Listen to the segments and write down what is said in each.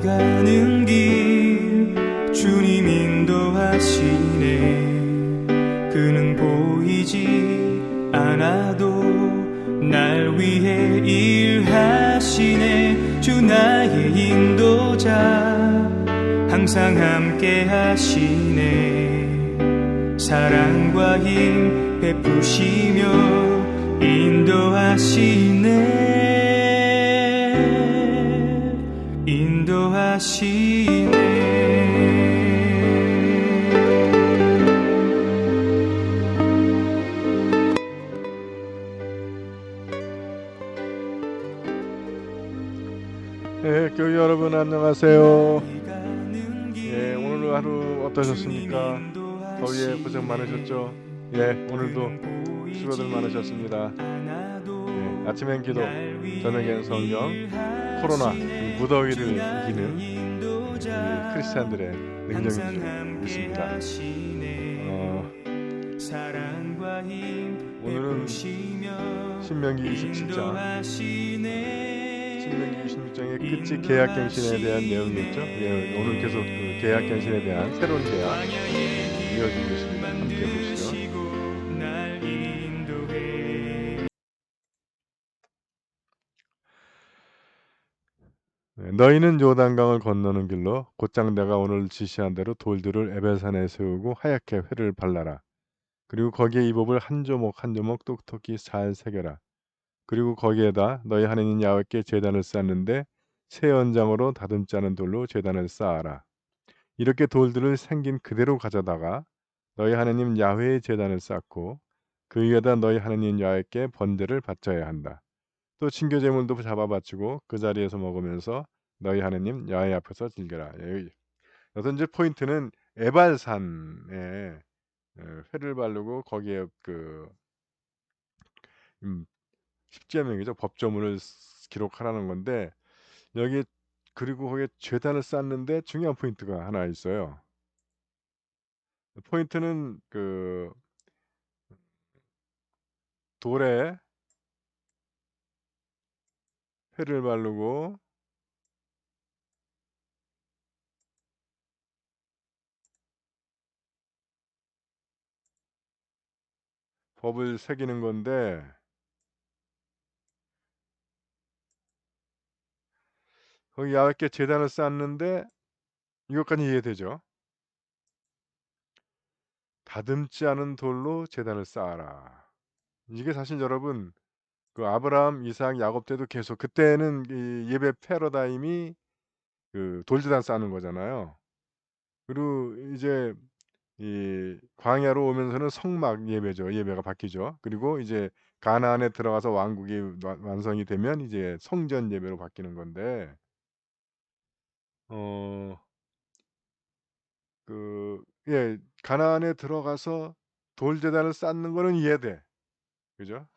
가는 길 주님 인도하시네. 그는 보이지 않아도 날 위해 일하시네. 주 나의 인도자 항상 함께 하시네. 사랑과 힘 베푸시며 인도하시네. 인도하시네. 네, 교회 여러분 안녕하세요. 오늘 하루 어떠셨습니까? 더위에 고생 많으셨죠? 오늘도 수고들 많으셨습니다. 아침엔 기도, 저녁엔 성경, 코로나 무더위를 이기는 우리 크리스찬들의 능력인 줄 믿습니다. 오늘은 신명기 27장 신명기 26장의 끝이 계약갱신에 대한 내용이었죠. 오늘 계속 그 계약갱신에 대한 새로운 계약 이어지고 있습니다. 함께 보시죠. 너희는 요단강을 건너는 길로 곧장 내가 오늘 지시한 대로 돌들을 에벨산에 세우고 하얗게 회를 발라라. 그리고 거기에 이 법을 한 조목 한 조목 똑똑히 잘 새겨라. 그리고 거기에다 너희 하나님 야훼께 제단을 쌓는데 새 연장으로 다듬지 않은 돌로 제단을 쌓아라. 이렇게 돌들을 생긴 그대로 가져다가 너희 하나님 야훼의 제단을 쌓고 그 위에다 너희 하나님 야훼께 번제를 바쳐야 한다. 또 친교 제물도 잡아 바치고 그 자리에서 먹으면서 너희 하나님 야훼 앞에서 즐겨라. 여튼 이제 포인트는 에발산에 회를 바르고 거기에 그 십계명이죠. 법조문을 기록하라는 건데 여기 그리고 거기에 제단을 쌓는데 중요한 포인트가 하나 있어요. 포인트는 그 돌에 회를 바르고 법을 새기는 건데 거기 야훼께 제단을 쌓는데 이것까지 이해되죠? 다듬지 않은 돌로 제단을 쌓아라. 이게 사실 여러분 그 아브라함, 이삭, 야곱 때도 계속 그때는 이 예배 패러다임이 그 돌제단 쌓는 거잖아요. 그리고 이제 이 광야로 오면서는 성막 예배죠. 예배가 바뀌죠. 그리고 이제 가나안에 들어가서 왕국이 완성이 되면 이제 성전 예배로 바뀌는 건데 어 가나안에 들어가서 돌제단을 쌓는 거는 이해돼. 그죠?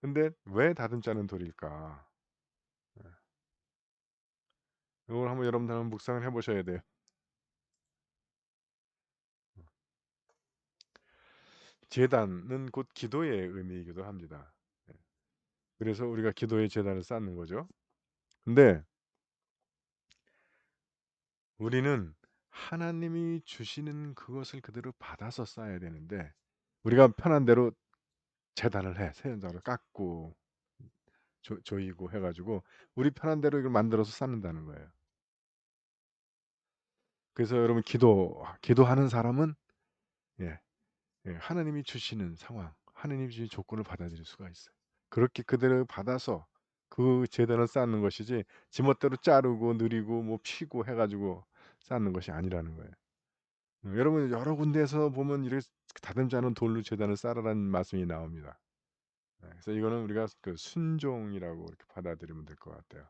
근데 왜 다듬지 않은 돌일까? 예. 이걸 한번 여러분들 한번 묵상을 해 보셔야 돼요. 제단은 곧 기도의 의미이기도 합니다. 예. 그래서 우리가 기도의 제단을 쌓는 거죠. 근데 우리는 하나님이 주시는 그것을 그대로 받아서 쌓아야 되는데 우리가 편한 대로 재단을 해. 새 연장으로 깎고 조이고 해 가지고 우리 편한 대로 이걸 만들어서 쌓는다는 거예요. 그래서 여러분 기도하는 사람은 예, 하나님이 주시는 상황, 하나님이 주신 조건을 받아들일 수가 있어요. 그렇게 그대로 받아서 그 제단을 쌓는 것이지 지멋대로 자르고 느리고 뭐 피고 해 가지고 쌓는 것이 아니라는 거예요. 여러분 여러 군데에서 보면 이렇게 다듬지 않은 돌로 제단을 쌓으라는 말씀이 나옵니다. 그래서 이거는 우리가 그 순종이라고 이렇게 받아들이면 될 것 같아요.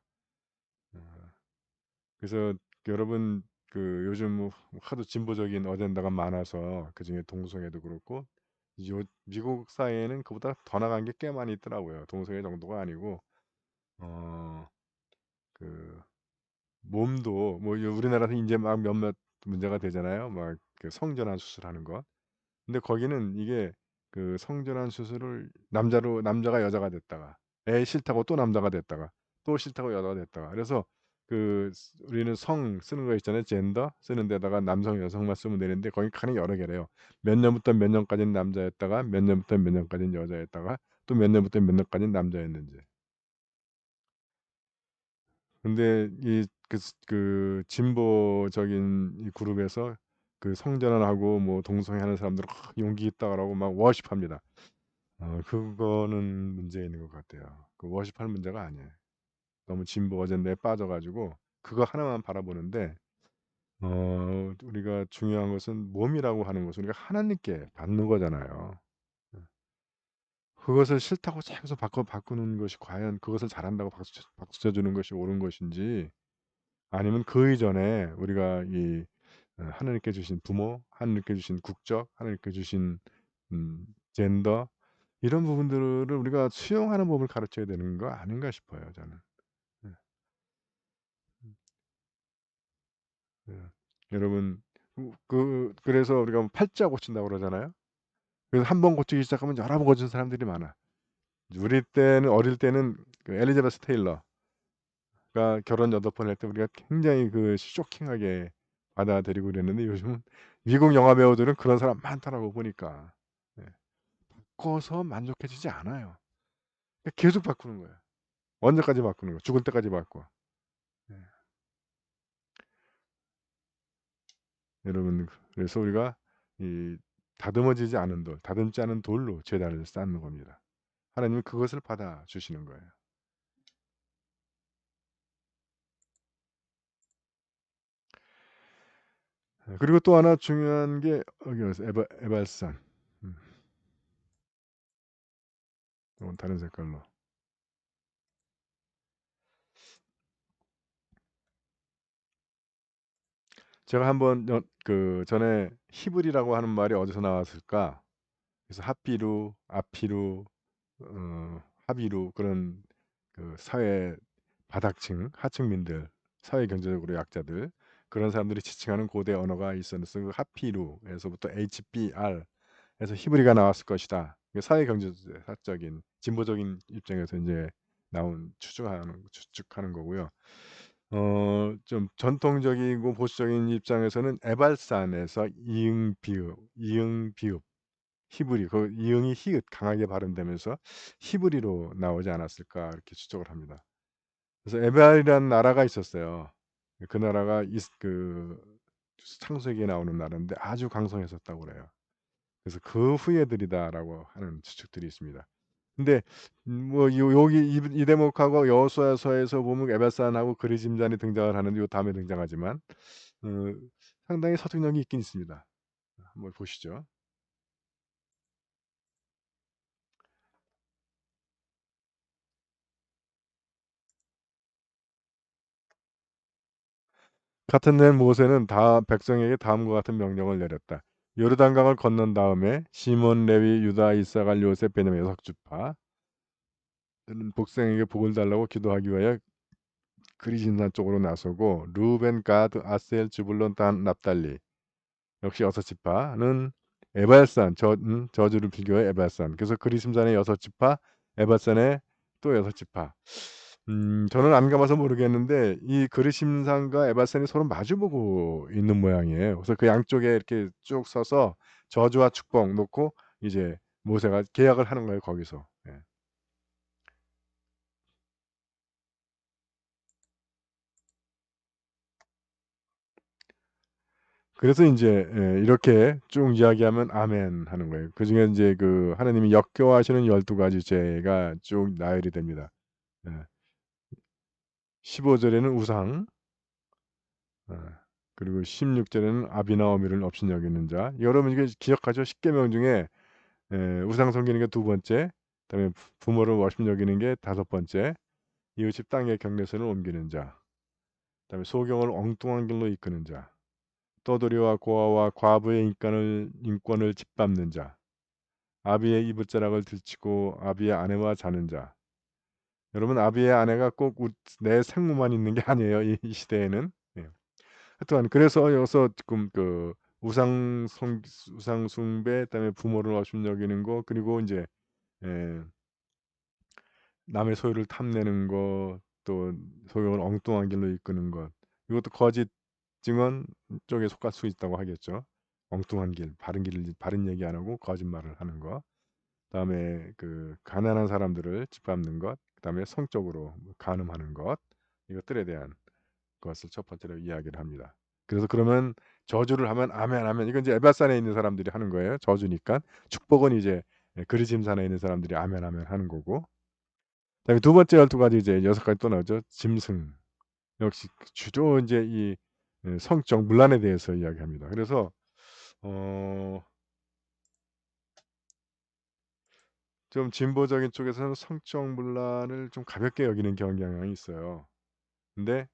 어, 그래서 여러분 그 요즘 뭐 하도 진보적인 어젠다가 많아서 그중에 동성애도 그렇고 미국 사회에는 그보다 더 나간 게 꽤 많이 있더라고요. 동성애 정도가 아니고 어, 그 몸도 뭐 우리나라에서 이제 막 몇몇 문제가 되잖아요. 막그 성전환 수술하는 거. 근데 거기는 이게 그 성전환 수술을 남자가 여자가 됐다가 애 싫다고 또 남자가 됐다가 또 싫다고 여자가 됐다가 그래서 우리는 성 쓰는 거 있잖아요. 젠더 쓰는 데다가 남성, 여성만 쓰면 되는데 거기 칸이 여러 개래요. 몇 년부터 몇 년까지는 남자였다가 몇 년부터 몇 년까지는 여자였다가 또 몇 년부터 몇 년까지는 남자였는지. 근데 진보적인 이 그룹에서 성전환하고 뭐 동성애하는 사람들은 용기 있다라고 막 워십합니다. 그거는 문제 있는 것 같아요. 워십할 문제가 아니에요. 너무 진보 어젠다에 빠져 가지고 그거 하나만 바라보는데 우리가 중요한 것은 몸이라고 하는 것은 우리가 하나님께 받는 거잖아요. 예. 그것을 싫다고 계속 바꾸는 것이 과연 그것을 잘한다고 박수 쳐 주는 것이 옳은 것인지, 아니면 그 이전에 우리가 하나님께 주신 부모, 하나님께 주신 국적, 하나님께 주신 젠더, 이런 부분들을 우리가 수용하는 법을 가르쳐야 되는 거 아닌가 싶어요, 저는. 예. 예. 여러분, 그래서 우리가 뭐 팔자 고친다고 그러잖아요. 그래서 한 번 고치기 시작하면 여러 번 고치는 사람들이 많아. 우리 때는, 어릴 때는 엘리자베스 테일러가 결혼 8번 할 때 우리가 굉장히 쇼킹하게 받아들이고 그랬는데, 요즘은 미국 영화 배우들은 그런 사람 많더라고 보니까. 예. 바꿔서 만족해지지 않아요. 계속 바꾸는 거예요. 언제까지 바꾸는 거야. 죽을 때까지 바꿔. 예. 여러분, 그래서 우리가 이 다듬어지지 않은 돌, 다듬지 않은 돌로 제단을 쌓는 겁니다. 하나님은 그것을 받아주시는 거예요. 그리고 또 하나 중요한 게 여기 에발산. 음, 이건 다른 색깔로. 제가 한번 전에 히브리라고 하는 말이 어디서 나왔을까? 그래서 핫비루, 아피루, 하비루, 그런 사회 바닥층, 하층민들, 사회 경제적으로 약자들, 그런 사람들이 지칭하는 고대 언어가 있었는데, 그 하피루에서부터 HBR 에서 히브리가 나왔을 것이다. 사회 경제학적인 진보적인 입장에서 이제 나온 추측하는 거고요. 좀 전통적이고 보수적인 입장에서는 에발산에서 이응 비읍 히브리, 이응이 히읗 강하게 발음되면서 히브리로 나오지 않았을까, 이렇게 추측을 합니다. 그래서 에발이라는 나라가 있었어요. 그 나라가 창세기에 나오는 나라인데 아주 강성했었다고 그래요. 그래서 그 후예들이다라고 하는 추측들이 있습니다. 근데 뭐 여기 이 대목하고 여호수아서에서 보면 에발산하고 그리짐잔이 등장을 하는데 요 다음에 등장하지만 어 상당히 설득력이 있긴 있습니다. 한번 보시죠. 같은 날 모세는 다 백성에게 다음과 같은 명령을 내렸다. 요르단강을 건넌 다음에 시몬, 레위, 유다, 이사갈, 요셉, 베냐민 6지파 는 복생에게 복을 달라고 기도하기 위하여 그리신산 쪽으로 나서고, 루벤, 가드, 아셀, 주불론, 단, 납달리 역시 6지파는 에발산, 저주를 비교해 에발산. 그래서 그리심산의 6지파, 에발산의 또 6지파. 저는 안 가봐서 모르겠는데 이 그리심산과 에발산이 서로 마주보고 있는 모양이에요. 그래서 그 양쪽에 이렇게 쭉 서서 저주와 축복 놓고 이제 모세가 계약을 하는 거예요, 거기서. 예. 그래서 인제 이렇게 쭉 이야기하면 아멘 하는 거예요. 그중에 인제 하나님이 역겨워하시는 12가지 죄가 쭉 나열이 됩니다. 예. 15 절에는 우상, 예, 그리고 16 절에는 아비나 어미를 업신여기는 자. 여러분 이게 기억하죠? 10계명 중에 우상 섬기는 게 두 번째, 그다음에 부모를 업신여기는 게 다섯 번째, 이웃집 땅의 경계선을 옮기는 자, 그다음에 소경을 엉뚱한 길로 이끄는 자, 떠돌이와 고아와 과부의 인권을 짓밟는 자, 아비의 이붓자락을 들치고 아비의 아내와 자는 자. 여러분, 아비의 아내가 꼭 내 생모만 있는 게 아니에요, 이 시대에는. 예. 하여튼 그래서 여기서 지금 우상 숭배, 그다음에 부모를 업신여기는 거, 그리고 이제 예, 남의 소유를 탐내는 거, 또 소경을 엉뚱한 길로 이끄는 것, 이것도 거짓 증언 쪽에 속할 수 있다고 하겠죠. 엉뚱한 길, 바른 얘기 안 하고 거짓말을 하는 것. 그다음에 그 가난한 사람들을 짓밟는 것, 그다음에 성적으로 간음하는 것, 이것들에 대한 것을 첫 번째로 이야기를 합니다. 그래서 그러면 저주를 하면 아멘 아멘, 이건 이제 에베산에 있는 사람들이 하는 거예요. 저주니까. 축복은 이제 그리짐산에 있는 사람들이 아멘 아멘 하는 거고. 그다음에 두 번째 12가지 이제 6가지 또 나오죠. 짐승. 역시 주로 이제 이 성적 문란에 대해서 이야기합니다. 그래서 좀 진보적인 쪽에서는 성적 문란을 좀 가볍게 여기는 경향이 있어요. 근데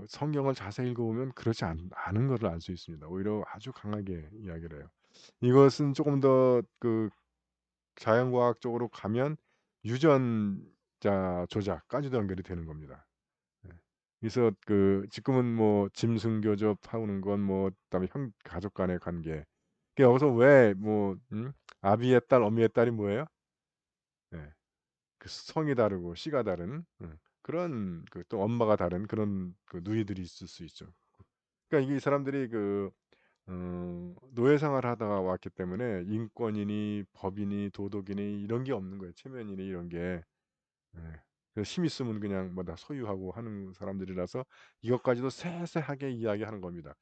성경을 자세히 읽어보면 그렇지 않은 것을 알 수 있습니다. 오히려 아주 강하게 이야기를 해요. 이것은 조금 더 그 자연과학적으로 가면 유전자 조작까지도 연결이 되는 겁니다. 예. 그래서 그 지금은 뭐 짐승 교접하는 건 뭐 그다음에 가족 간의 관계. 여기서 왜 뭐 아비의 딸, 어미의 딸이 뭐예요? 예. 그 성이 다르고 씨가 다른 그런 그 또 엄마가 다른 그런 그 누이들이 있을 수 있죠. 그러니까 이게 사람들이 그 노예 생활을 하다가 왔기 때문에 인권이니 법이니 도덕이니 이런 게 없는 거예요. 체면이니 이런 게. 예. 그래서 힘 있으면 그냥 뭐 다 소유하고 하는 사람들이라서 이것까지도 세세하게 이야기하는 겁니다.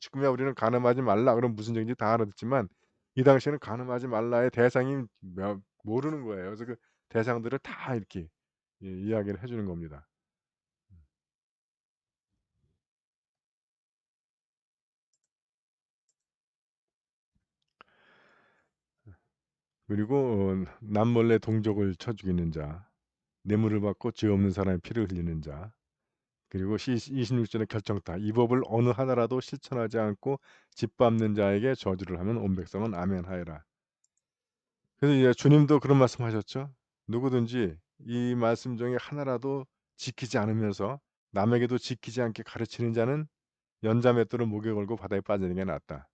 지금야 우리는 가늠하지 말라 그럼 무슨 얘기인지 다 알아듣지만 이 당시에는 가늠하지 말라의 대상이 모르는 거예요. 그래서 그 대상들을 다 이렇게 이야기를 해주는 겁니다. 그리고 남몰래 동족을 쳐 죽이는 자, 뇌물을 받고 죄 없는 사람의 피를 흘리는 자, 그리고 26절의 결정타, 이 법을 어느 하나라도 실천하지 않고 짓밟는 자에게 저주를 하면 온 백성은 아멘 하여라. 그래서 이제 주님도 그런 말씀하셨죠. 누구든지 이 말씀 중에 하나라도 지키지 않으면서 남에게도 지키지 않게 가르치는 자는 연자맷돌을 목에 걸고 바다에 빠지는 게 낫다.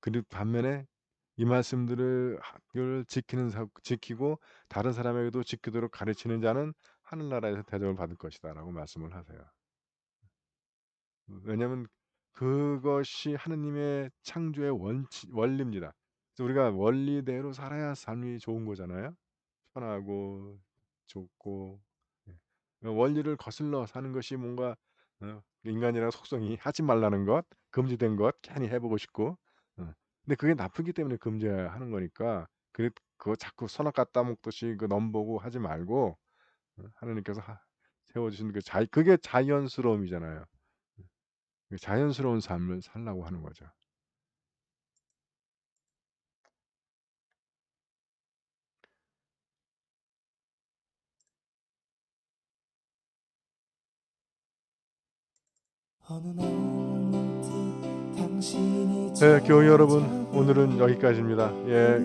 그리고 반면에 이 말씀들을 지키고 다른 사람에게도 지키도록 가르치는 자는 하늘나라에서 대접을 받을 것이다라고 말씀을 하세요. 왜냐하면 그것이 하느님의 창조의 원리입니다. 그래서 우리가 원리대로 살아야 삶이 좋은 거잖아요. 편하고 좋고. 원리를 거슬러 사는 것이 뭔가 인간이란 속성이 하지 말라는 것, 금지된 것 괜히 해보고 싶고. 근데 그게 나쁘기 때문에 금지하는 거니까 그거 자꾸 선악 갖다 먹듯이 그 넘보고 하지 말고 하느님께서 세워주신 그게 자연스러움이잖아요. 자연스러운 삶을 살라고 하는 거죠. 네, 교회 여러분, 오늘은 여기까지입니다.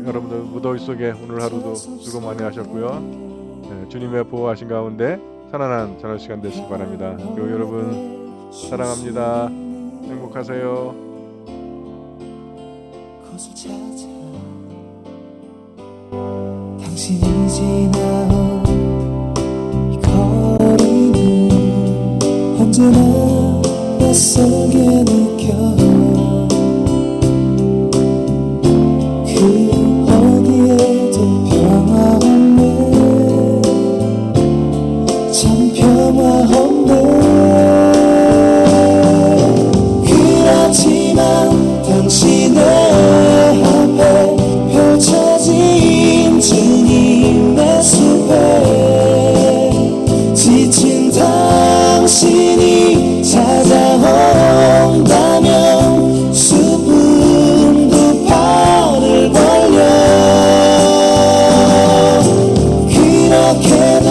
여러분들 무더위 속에 오늘 하루도 수고 많이 하셨고요. 주님의 보호하신 가운데 편안한 저녁 시간 되시기 바랍니다. 교회 여러분, 사랑합니다. 행복하세요. 당신이 지나온 이 거리는 언제나 낯설게 느껴. 그 어디에도 평화 없네. 참 평화 없네. 그렇지만 당신의 앞에 펼쳐진 주님의 숲에 지친 당신이 찾아온다면 숲은 두 팔을 벌려 그렇게도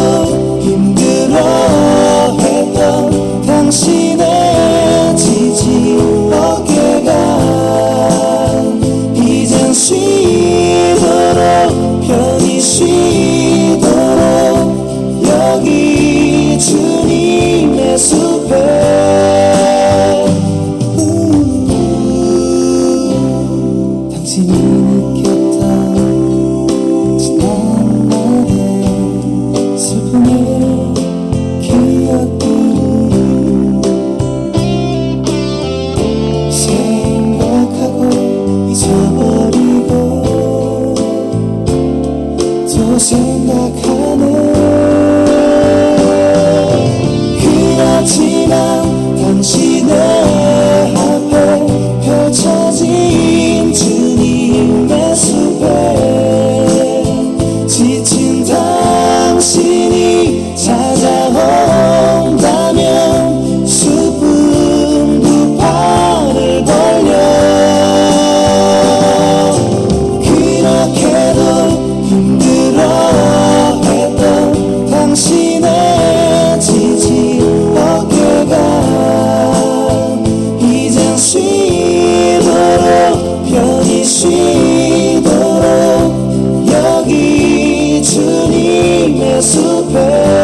힘들어했던 당신의 지친 어깨가 이젠 쉬도록 편히 쉬도록 여기 주님의 숲에 당신이 느꼈던 지난 날의 슬픔을 생각하네. 그렇지만 당신의 앞에 펼쳐진 주님의 숲에 지친 당신이 찾아온다면 숲은 두 팔을 벌려 그렇게도 힘들어했던 당신의 지친 어깨가 이젠 쉬도록 편히 쉬도록 여기 주님의 숲에